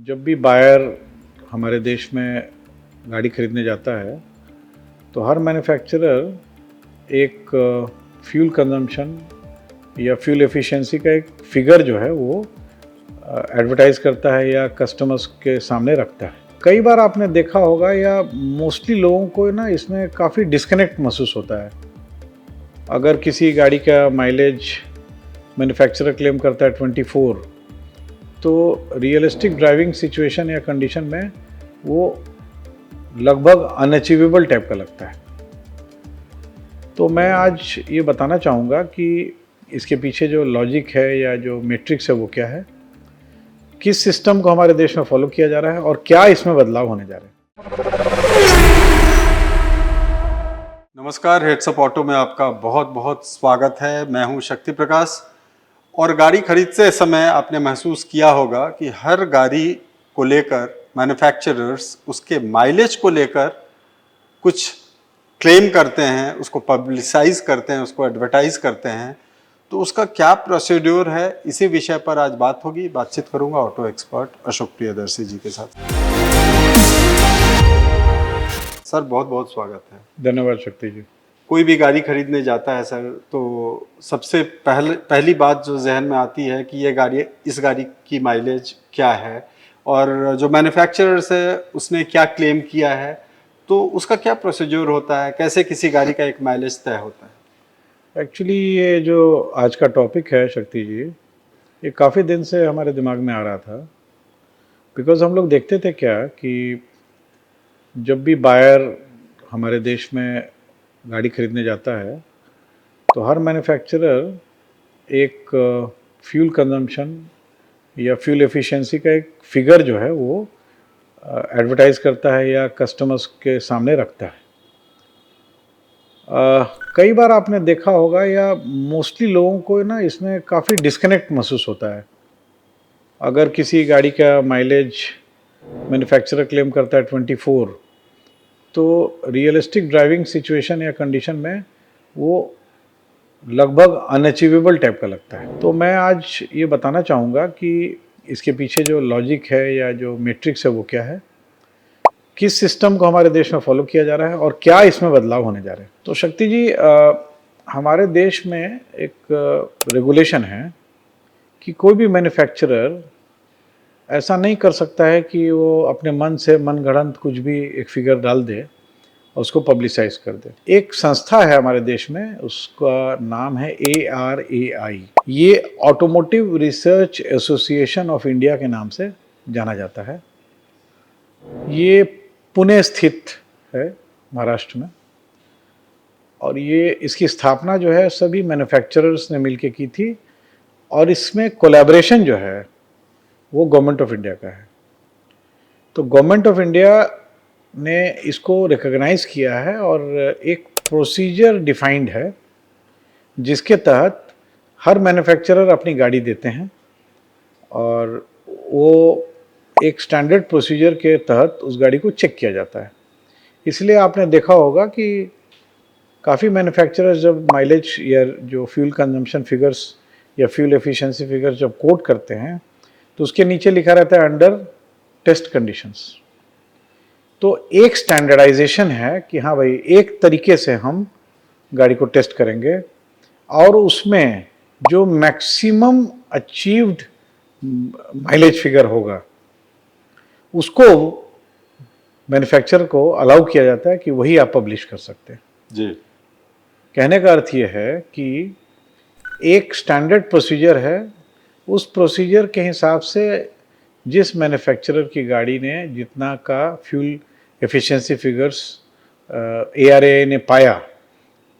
जब भी बायर हमारे देश में गाड़ी खरीदने जाता है तो हर मैन्युफैक्चरर एक फ्यूल कंजम्पशन या फ्यूल एफिशिएंसी का एक फिगर जो है वो एडवर्टाइज करता है या कस्टमर्स के सामने रखता है। कई बार आपने देखा होगा या मोस्टली लोगों को ना इसमें काफ़ी डिस्कनेक्ट महसूस होता है। अगर किसी गाड़ी का माइलेज मैन्युफैक्चरर क्लेम करता है 24, तो रियलिस्टिक ड्राइविंग सिचुएशन या कंडीशन में वो लगभग अनअचीवेबल टाइप का लगता है। तो मैं आज ये बताना चाहूँगा कि इसके पीछे जो लॉजिक है या जो मैट्रिक्स है वो क्या है, किस सिस्टम को हमारे देश में फॉलो किया जा रहा है और क्या इसमें बदलाव होने जा रहे हैं। नमस्कार, हेड्सअप ऑटो में आपका बहुत बहुत स्वागत है। मैं हूं शक्ति प्रकाश। और गाड़ी खरीदते समय आपने महसूस किया होगा कि हर गाड़ी को लेकर मैन्युफैक्चरर्स उसके माइलेज को लेकर कुछ क्लेम करते हैं, उसको पब्लिसाइज करते हैं, उसको एडवर्टाइज करते हैं। तो उसका क्या प्रोसीड्यूर है, इसी विषय पर आज बात होगी। बातचीत करूंगा ऑटो एक्सपर्ट अशोक प्रियदर्शी जी के साथ। सर, बहुत बहुत स्वागत है। धन्यवाद शक्ति जी। कोई भी गाड़ी खरीदने जाता है सर, तो सबसे पहली बात जो जहन में आती है कि इस गाड़ी की माइलेज क्या है और जो मैन्युफैक्चरर्स है उसने क्या क्लेम किया है, तो उसका क्या प्रोसीजर होता है, कैसे किसी गाड़ी का एक माइलेज तय होता है। एक्चुअली ये जो आज का टॉपिक है शक्ति जी, ये काफ़ी दिन से हमारे दिमाग में आ रहा था। बिकॉज़ हम लोग देखते थे क्या कि जब भी बायर हमारे देश में गाड़ी खरीदने जाता है तो हर मैन्युफैक्चरर एक फ्यूल कंजम्पशन या फ्यूल एफिशिएंसी का एक फिगर जो है वो एडवर्टाइज करता है या कस्टमर्स के सामने रखता है। कई बार आपने देखा होगा या मोस्टली लोगों को ना इसमें काफ़ी डिस्कनेक्ट महसूस होता है। अगर किसी गाड़ी का माइलेज मैन्युफैक्चरर क्लेम करता है 24, तो रियलिस्टिक ड्राइविंग सिचुएशन या कंडीशन में वो लगभग अनअचीवेबल टाइप का लगता है। तो मैं आज ये बताना चाहूँगा कि इसके पीछे जो लॉजिक है या जो मैट्रिक्स है वो क्या है, किस सिस्टम को हमारे देश में फॉलो किया जा रहा है और क्या इसमें बदलाव होने जा रहे हैं। तो शक्ति जी, हमारे देश में एक रेगुलेशन है कि कोई भी मैन्युफैक्चरर ऐसा नहीं कर सकता है कि वो अपने मन से मनगढ़ंत कुछ भी एक फिगर डाल दे और उसको पब्लिसाइज कर दे। एक संस्था है हमारे देश में, उसका नाम है ARAI। ये automotive research association of India के नाम से जाना जाता है। ये पुणे स्थित है महाराष्ट्र में, और ये इसकी स्थापना जो है सभी मैन्युफैक्चरर्स ने मिलकर की थी, और इसमें कोलैबोरेशन जो है वो गवर्नमेंट ऑफ इंडिया का है। तो गवर्नमेंट ऑफ इंडिया ने इसको रिकॉग्नाइज किया है और एक प्रोसीजर डिफाइंड है जिसके तहत हर मैन्युफैक्चरर अपनी गाड़ी देते हैं और वो एक स्टैंडर्ड प्रोसीजर के तहत उस गाड़ी को चेक किया जाता है। इसलिए आपने देखा होगा कि काफ़ी मैन्युफैक्चरर्स जब माइलेज या जो फ्यूल कंजम्पशन फिगर्स या फ्यूल एफिशिएंसी फिगर्स जब कोट करते हैं तो उसके नीचे लिखा रहता है अंडर टेस्ट कंडीशंस। तो एक स्टैंडर्डाइजेशन है कि हाँ भाई, एक तरीके से हम गाड़ी को टेस्ट करेंगे और उसमें जो मैक्सिमम अचीव्ड माइलेज फिगर होगा उसको मैन्युफैक्चरर को अलाउ किया जाता है कि वही आप पब्लिश कर सकते हैं जी। कहने का अर्थ ये है कि एक स्टैंडर्ड प्रोसीजर है, उस प्रोसीजर के हिसाब से जिस मैन्युफैक्चरर की गाड़ी ने जितना का फ्यूल एफिशिएंसी फिगर्स ARAI ने पाया,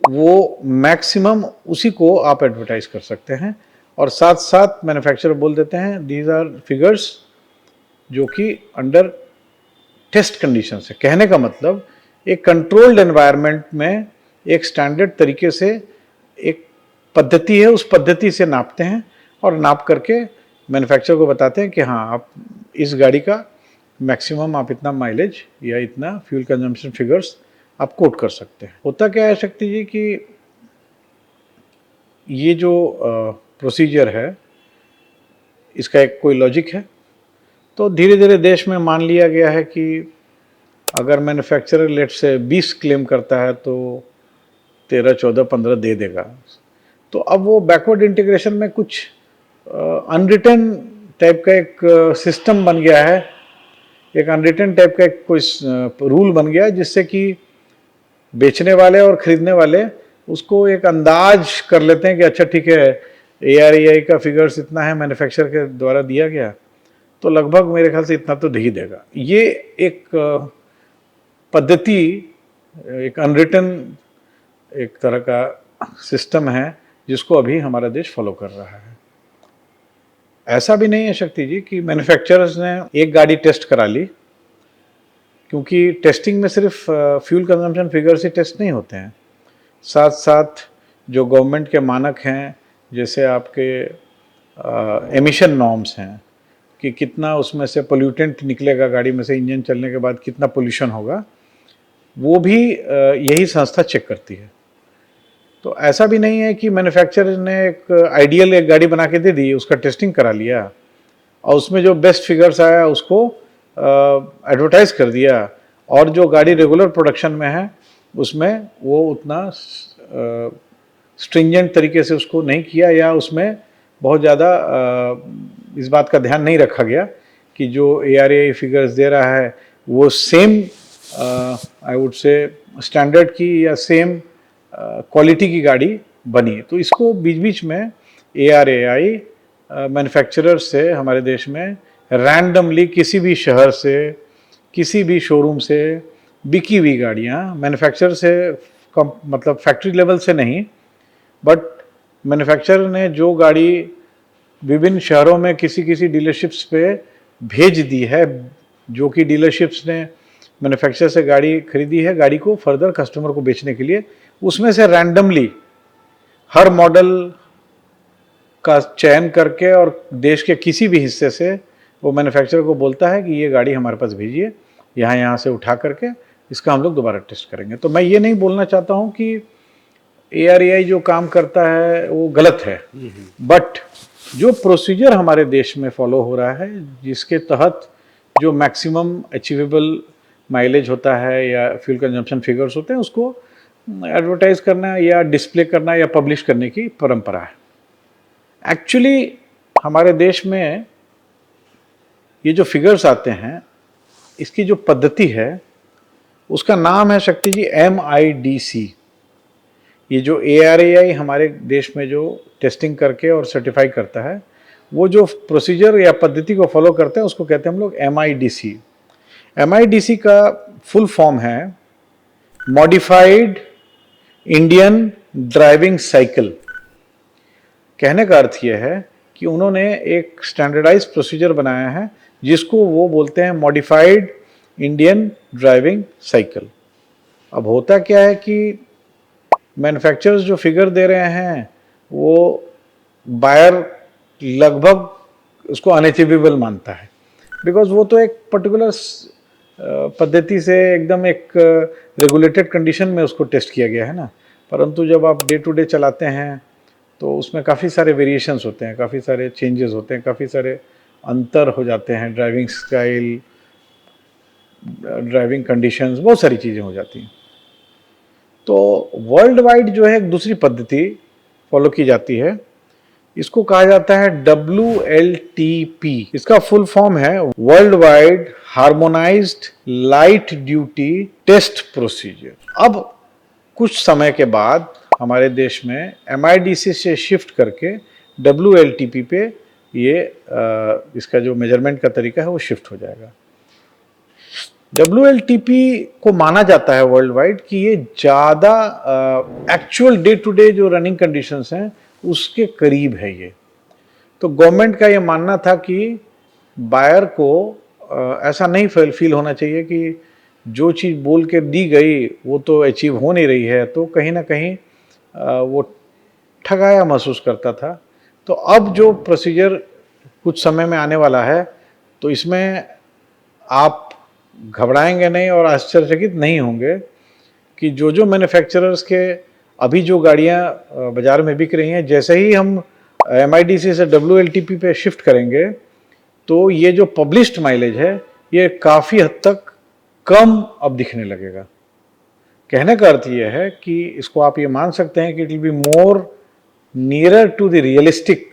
वो मैक्सिमम उसी को आप एडवर्टाइज कर सकते हैं। और साथ साथ मैन्युफैक्चरर बोल देते हैं दीज आर फिगर्स जो कि अंडर टेस्ट कंडीशन है। कहने का मतलब एक कंट्रोल्ड एनवायरनमेंट में एक स्टैंडर्ड तरीके से एक पद्धति है, उस पद्धति से नापते हैं और नाप करके मैन्युफैक्चरर को बताते हैं कि हाँ, आप इस गाड़ी का मैक्सिमम आप इतना माइलेज या इतना फ्यूल कंजम्पशन फिगर्स आप कोट कर सकते हैं। होता क्या है शक्ति जी कि ये जो प्रोसीजर है इसका एक कोई लॉजिक है। तो धीरे धीरे देश में मान लिया गया है कि अगर मैन्युफैक्चरर लेट से 20 क्लेम करता है तो 13, 14, 15 दे देगा। तो अब वो बैकवर्ड इंटीग्रेशन में कुछ अनरिटन टाइप का एक सिस्टम बन गया है, एक अनरिटन टाइप का एक कोई रूल बन गया है, जिससे कि बेचने वाले और खरीदने वाले उसको एक अंदाज कर लेते हैं कि अच्छा ठीक है, ARAI का फिगर्स इतना है, मैन्युफैक्चरर के द्वारा दिया गया, तो लगभग मेरे ख्याल से इतना तो दे ही देगा। ये एक पद्धति, एक अनरिटन एक तरह का सिस्टम है जिसको अभी हमारा देश फॉलो कर रहा है। ऐसा भी नहीं है शक्ति जी कि मैन्युफैक्चरर्स ने एक गाड़ी टेस्ट करा ली, क्योंकि टेस्टिंग में सिर्फ फ्यूल कंजम्पशन फिगर्स ही टेस्ट नहीं होते हैं, साथ साथ जो गवर्नमेंट के मानक हैं, जैसे आपके एमिशन नॉर्म्स हैं कि कितना उसमें से पोल्यूटेंट निकलेगा गाड़ी में से, इंजन चलने के बाद कितना पोल्यूशन होगा, वो भी यही संस्था चेक करती है। तो ऐसा भी नहीं है कि मैन्युफैक्चरर ने एक आइडियल एक गाड़ी बना के दे दी, उसका टेस्टिंग करा लिया और उसमें जो बेस्ट फिगर्स आया उसको एडवर्टाइज कर दिया, और जो गाड़ी रेगुलर प्रोडक्शन में है उसमें वो उतना स्ट्रिंजेंट तरीके से उसको नहीं किया, या उसमें बहुत ज़्यादा इस बात का ध्यान नहीं रखा गया कि जो ARAI फिगर्स दे रहा है वो same I would say standard की या सेम क्वालिटी की गाड़ी बनी। तो इसको बीच बीच में ARAI मैन्युफैक्चरर से हमारे देश में रैंडमली किसी भी शहर से, किसी भी शोरूम से बिकी हुई गाड़ियाँ, मैन्युफैक्चरर से मतलब फैक्ट्री लेवल से नहीं, बट मैन्युफैक्चरर ने जो गाड़ी विभिन्न शहरों में किसी किसी डीलरशिप्स पे भेज दी है, जो कि डीलरशिप्स ने मैन्युफैक्चरर से गाड़ी खरीदी है गाड़ी को फर्दर कस्टमर को बेचने के लिए, उसमें से रैंडमली हर मॉडल का चयन करके और देश के किसी भी हिस्से से वो मैन्युफैक्चरर को बोलता है कि ये गाड़ी हमारे पास भेजिए, यहाँ से उठा करके इसका हम लोग दोबारा टेस्ट करेंगे। तो मैं ये नहीं बोलना चाहता हूँ कि ARAI जो काम करता है वो गलत है, बट जो प्रोसीजर हमारे देश में फॉलो हो रहा है, जिसके तहत जो मैक्सिमम अचीवेबल माइलेज होता है या फ्यूल कंजम्पशन फिगर्स होते हैं, उसको एडवर्टाइज करना या डिस्प्ले करना या पब्लिश करने की परंपरा है। एक्चुअली हमारे देश में ये जो फिगर्स आते हैं, इसकी जो पद्धति है उसका नाम है शक्ति जी MIDC। ये जो ARAI हमारे देश में जो टेस्टिंग करके और सर्टिफाई करता है, वो जो प्रोसीजर या पद्धति को फॉलो करते हैं उसको कहते हैं हम लोग MIDC। MIDC का फुल फॉर्म है मॉडिफाइड इंडियन ड्राइविंग साइकिल। कहने का अर्थ यह है कि उन्होंने एक स्टैंडर्डाइज प्रोसीजर बनाया है जिसको वो बोलते हैं मॉडिफाइड इंडियन ड्राइविंग साइकिल। अब होता क्या है कि मैन्युफैक्चरर्स जो फिगर दे रहे हैं वो बायर लगभग उसको अनअचीवेबल मानता है, बिकॉज वो तो एक पर्टिकुलर पद्धति से एकदम एक रेगुलेटेड कंडीशन में उसको टेस्ट किया गया है ना। परंतु जब आप डे टू डे चलाते हैं तो उसमें काफ़ी सारे वेरिएशंस होते हैं, काफ़ी सारे चेंजेस होते हैं, काफ़ी सारे अंतर हो जाते हैं, ड्राइविंग स्टाइल, ड्राइविंग कंडीशंस, बहुत सारी चीज़ें हो जाती हैं। तो वर्ल्ड वाइड जो है एक दूसरी पद्धति फॉलो की जाती है, इसको कहा जाता है WLTP। इसका फुल फॉर्म है world wide harmonised light duty test procedure. अब कुछ समय के बाद हमारे देश में MIDC से शिफ्ट करके WLTP पे ये इसका जो मेजरमेंट का तरीका है वो शिफ्ट हो जाएगा। WLTP को माना जाता है वर्ल्ड वाइड कि ये ज़्यादा एक्चुअल डे टू डे जो रनिंग कंडीशंस हैं उसके करीब है ये। तो गवर्नमेंट का ये मानना था कि बायर को ऐसा नहीं फील होना चाहिए कि जो चीज़ बोल के दी गई वो तो अचीव हो नहीं रही है, तो कहीं ना कहीं वो ठगाया महसूस करता था। तो अब जो प्रोसीजर कुछ समय में आने वाला है, तो इसमें आप घबराएंगे नहीं और आश्चर्यचकित नहीं होंगे कि जो जो मैन्युफैक्चरर्स के अभी जो गाड़ियां बाज़ार में बिक रही हैं, जैसे ही हम MIDC से WLTP पे शिफ्ट करेंगे तो ये जो पब्लिश्ड माइलेज है ये काफ़ी हद तक कम अब दिखने लगेगा। कहने का अर्थ ये है कि इसको आप ये मान सकते हैं कि it will be more nearer to the realistic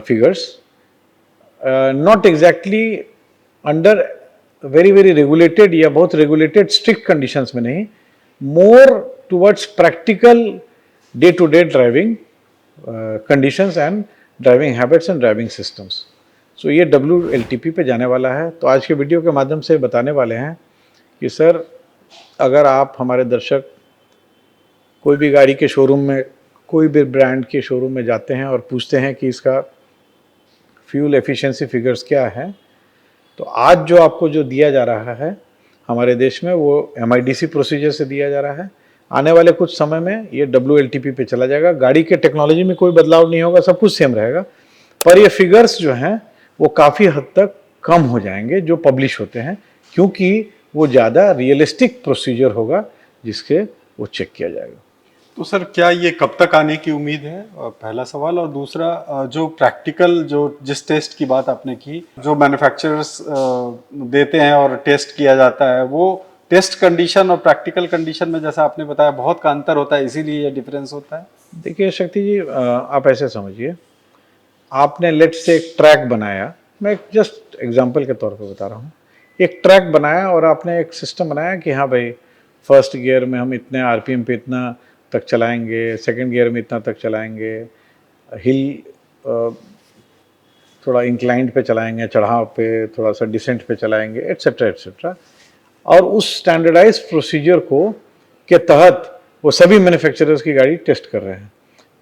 figures, not exactly under very very regulated या बहुत रेगुलेटेड स्ट्रिक्ट कंडीशंस में नहीं, more towards practical day to day driving conditions and driving habits and driving systems. So ये WLTP पे जाने वाला है। तो आज के वीडियो के माध्यम से बताने वाले हैं कि सर, अगर आप हमारे दर्शक कोई भी गाड़ी के शोरूम में, कोई भी ब्रांड के शोरूम में जाते हैं और पूछते हैं कि इसका फ्यूल एफिशिएंसी फिगर्स क्या है, तो आज जो आपको जो दिया जा रहा है हमारे देश में वो MIDC प्रोसीजर से दिया जा रहा है। आने वाले कुछ समय में ये WLTP पे चला जाएगा। गाड़ी के टेक्नोलॉजी में कोई बदलाव नहीं होगा, सब कुछ सेम रहेगा, पर ये फिगर्स जो हैं वो काफ़ी हद तक कम हो जाएंगे जो पब्लिश होते हैं, क्योंकि वो ज़्यादा रियलिस्टिक प्रोसीजर होगा जिसके वो चेक किया जाएगा। तो सर, क्या ये कब तक आने की उम्मीद है? पहला सवाल। और दूसरा, जो प्रैक्टिकल, जो जिस टेस्ट की बात आपने की, जो मैन्युफैक्चरर्स देते हैं और टेस्ट किया जाता है, वो टेस्ट कंडीशन और प्रैक्टिकल कंडीशन में, जैसा आपने बताया, बहुत का अंतर होता है, इसीलिए ये डिफरेंस होता है। देखिए शक्ति जी, आप ऐसे समझिए, आपने लेट से एक ट्रैक बनाया, मैं जस्ट एग्जांपल के तौर पे बता रहा हूँ, एक ट्रैक बनाया और आपने एक सिस्टम बनाया कि हाँ भाई, फर्स्ट गियर में हम इतने RPM पे इतना तक चलाएंगे, सेकंड गियर में इतना तक चलाएंगे, हिल थोड़ा इंक्लाइंड पे चलाएंगे, चढ़ाव पे, थोड़ा सा डिसेंट पे चलाएंगे, एट्सेट्रा एट्सेट्रा। और उस स्टैंडर्डाइज प्रोसीजर को के तहत वो सभी मैन्युफैक्चरर्स की गाड़ी टेस्ट कर रहे हैं।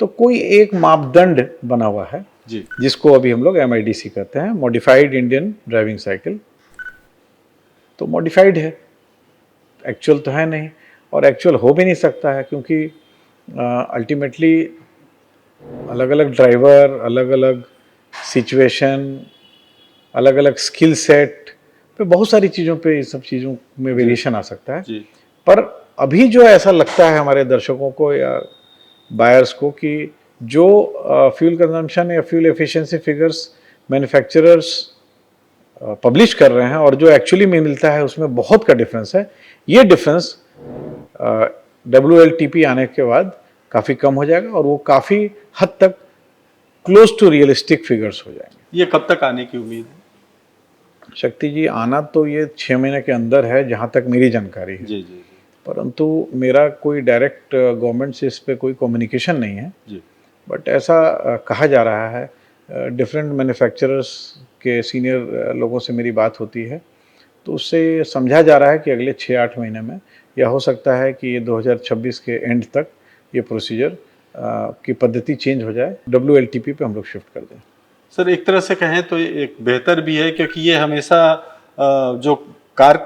तो कोई एक मापदंड बना हुआ है जी, जिसको अभी हम लोग MIDC कहते हैं, मॉडिफाइड इंडियन ड्राइविंग साइकिल। तो मॉडिफाइड है, एक्चुअल तो है नहीं, और एक्चुअल हो भी नहीं सकता है, क्योंकि अल्टीमेटली अलग अलग ड्राइवर, अलग अलग सिचुएशन, अलग अलग स्किल सेट पे, बहुत सारी चीज़ों पे, इस सब चीज़ों में वेरिएशन आ सकता है। जी। पर अभी जो ऐसा लगता है हमारे दर्शकों को या बायर्स को कि जो फ्यूल कंजम्पशन या fuel efficiency figures manufacturers publish कर रहे हैं और जो एक्चुअली में मिलता है उसमें बहुत का डिफरेंस है। ये डिफरेंस WLTP आने के बाद काफ़ी कम हो जाएगा और वो काफ़ी हद तक क्लोज टू रियलिस्टिक फिगर्स हो जाएंगे। ये कब तक आने की उम्मीद है? शक्ति जी, आना तो ये 6 महीने के अंदर है जहाँ तक मेरी जानकारी है। जी जी जी परंतु मेरा कोई डायरेक्ट गवर्नमेंट से इस पे कोई कम्युनिकेशन नहीं है, जी। बट ऐसा कहा जा रहा है, डिफरेंट मैन्युफैक्चरर्स के सीनियर लोगों से मेरी बात होती है, तो उससे समझा जा रहा है कि अगले 6-8 महीने में, या हो सकता है कि ये 2026 के एंड तक ये प्रोसीजर की पद्धति चेंज हो जाए, WLTP पे हम लोग शिफ्ट कर दें। सर, एक तरह से कहें तो ये एक बेहतर भी है, क्योंकि ये हमेशा जो कार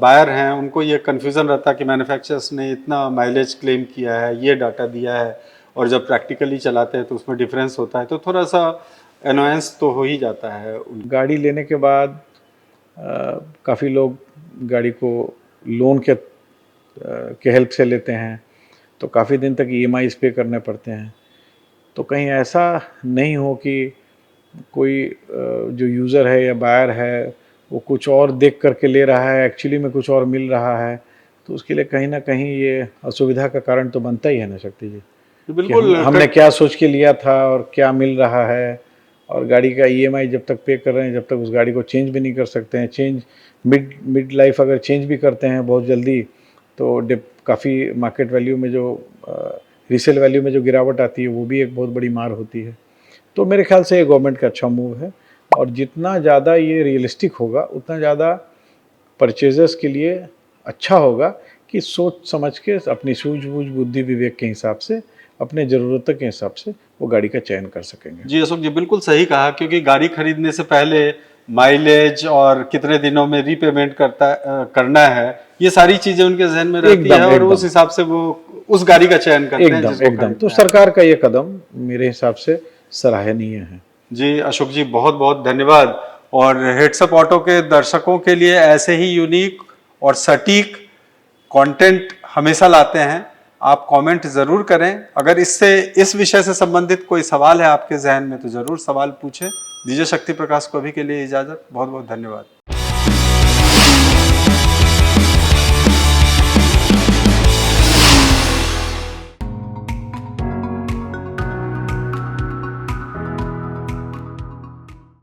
बायर हैं उनको ये कन्फ्यूज़न रहता है कि मैन्युफैक्चरर्स ने इतना माइलेज क्लेम किया है, ये डाटा दिया है, और जब प्रैक्टिकली चलाते हैं तो उसमें डिफरेंस होता है, तो थोड़ा सा एनोयंस तो हो ही जाता है। गाड़ी लेने के बाद काफ़ी लोग गाड़ी को लोन के हेल्प से लेते हैं, तो काफ़ी दिन तक EMIs पे करने पड़ते हैं। तो कहीं ऐसा नहीं हो कि कोई जो यूज़र है या बायर है वो कुछ और देख करके ले रहा है, एक्चुअली में कुछ और मिल रहा है, तो उसके लिए कहीं ना कहीं ये असुविधा का कारण तो बनता ही है ना शक्ति जी। बिल्कुल, हमने क्या सोच के लिया था और क्या मिल रहा है, और गाड़ी का EMI जब तक पे कर रहे हैं, जब तक उस गाड़ी को चेंज भी नहीं कर सकते हैं। चेंज मिड लाइफ अगर चेंज भी करते हैं बहुत जल्दी, तो काफ़ी मार्केट वैल्यू में जो रीसेल वैल्यू में जो गिरावट आती है, वो भी एक बहुत बड़ी मार होती है। तो मेरे ख्याल से ये गवर्नमेंट का अच्छा मूव है, और जितना ज़्यादा ये रियलिस्टिक होगा उतना ज़्यादा परचेजर्स के लिए अच्छा होगा कि सोच समझ के, अपनी सूझबूझ बुद्धि विवेक के हिसाब से, अपने ज़रूरतों के हिसाब से वो गाड़ी का चयन कर सकेंगे। जी अशोक जी, बिल्कुल सही कहा, क्योंकि गाड़ी खरीदने से पहले माइलेज और कितने दिनों में रीपेमेंट करना है, ये सारी चीजें उनके जहन में रहती है, और उस हिसाब से वो उस गाड़ी का चयन करते हैं जिसको एकदम। तो सरकार का ये कदम मेरे हिसाब से सराहनीय है। जी अशोक जी, बहुत बहुत धन्यवाद। और हेड्सअप ऑटो के दर्शकों के लिए ऐसे ही यूनिक और सटीक कंटेंट हमेशा लाते हैं। आप कमेंट ज़रूर करें। अगर इस विषय से संबंधित कोई सवाल है आपके जहन में, तो ज़रूर सवाल पूछें। दीजिए शक्ति प्रकाश को अभी के लिए इजाज़त। बहुत बहुत धन्यवाद।